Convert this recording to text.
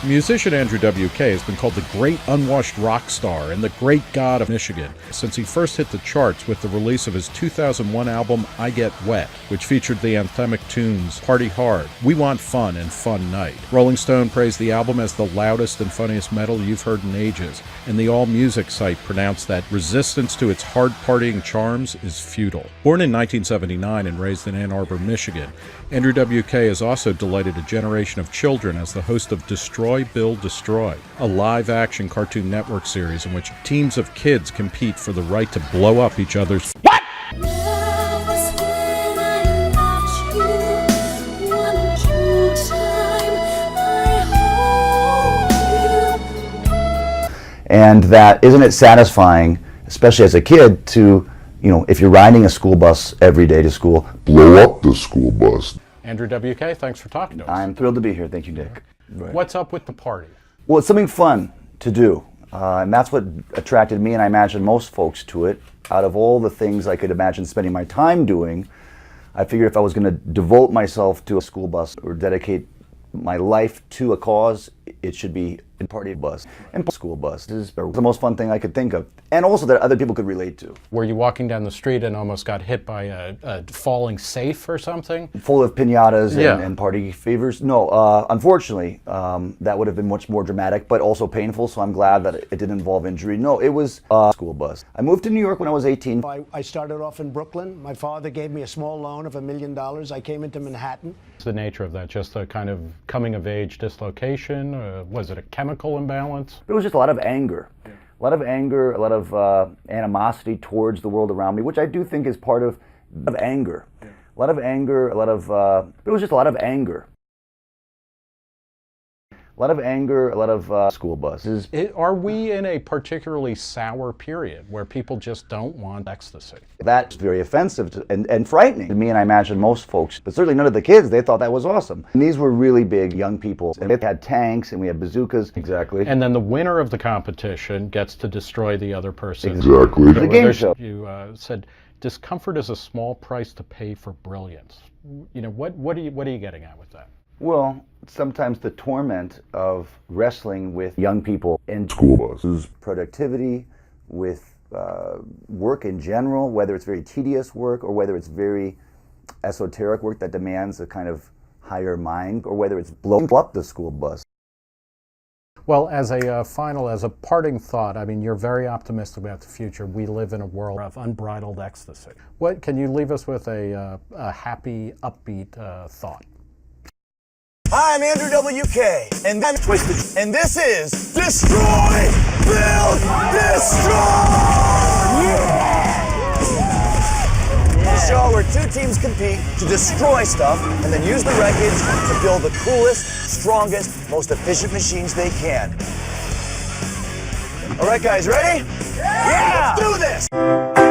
Musician Andrew W.K. has been called the great unwashed rock star and the great god of Michigan since he first hit the charts with the release of his 2001 album I Get Wet, which featured the anthemic tunes Party Hard, We Want Fun, and Fun Night. Rolling Stone praised the album as the loudest and funniest metal you've heard in ages, and the AllMusic site pronounced that resistance to its hard partying charms is futile. Born in 1979 and raised in Ann Arbor, Michigan, Andrew W.K. has also delighted a generation of children as the host of Destroy, Build, Destroy, a live-action Cartoon Network series in which teams of kids compete for the right to blow up each other's And that, isn't it satisfying, especially as a kid, to, if you're riding a school bus every day to school, blow up the school bus. Andrew W.K., thanks for talking to us. I'm thrilled to be here. Thank you, Nick. Right. What's up with the party? Well, it's something fun to do, and that's what attracted me, and I imagine most folks, to it. Out of all the things I could imagine spending my time doing, I figured if I was going to devote myself to a school bus or dedicate my life to a cause, it should be a party bus. And school bus is the most fun thing I could think of, and also that other people could relate to. Were you walking down the street and almost got hit by a falling safe or something? Full of piñatas and party favors? No, unfortunately, that would have been much more dramatic, but also painful, so I'm glad that it didn't involve injury. No, it was a school bus. I moved to New York when I was 18. I started off in Brooklyn. My father gave me a small loan of $1 million. I came into Manhattan. What's the nature of that? Just a kind of coming-of-age dislocation? Was it a chemical imbalance? It was just a lot of anger. Yeah. A lot of anger, a lot of animosity towards the world around me, which I do think is part of anger. Yeah. A lot of anger, it was just a lot of anger. A lot of anger, a lot of school buses. Are we in a particularly sour period where people just don't want ecstasy? That's very offensive and frightening to me, and I imagine most folks, but certainly none of the kids. They thought that was awesome. And these were really big young people, and we had tanks and we had bazookas. Exactly. And then the winner of the competition gets to destroy the other person. Exactly. The game show. You said discomfort is a small price to pay for brilliance. What are you getting at with that? Well, sometimes the torment of wrestling with young people in school buses, productivity, with work in general, whether it's very tedious work or whether it's very esoteric work that demands a kind of higher mind, or whether it's blowing up the school bus. Well, as a parting thought, I mean, you're very optimistic about the future. We live in a world of unbridled ecstasy. What can you leave us with a happy, upbeat thought? Hi, I'm Andrew W.K. and I'm Twisted. And this is Destroy, Build, Destroy! The show where two teams compete to destroy stuff and then use the wreckage to build the coolest, strongest, most efficient machines they can. All right, guys, ready? Yeah! Let's do this!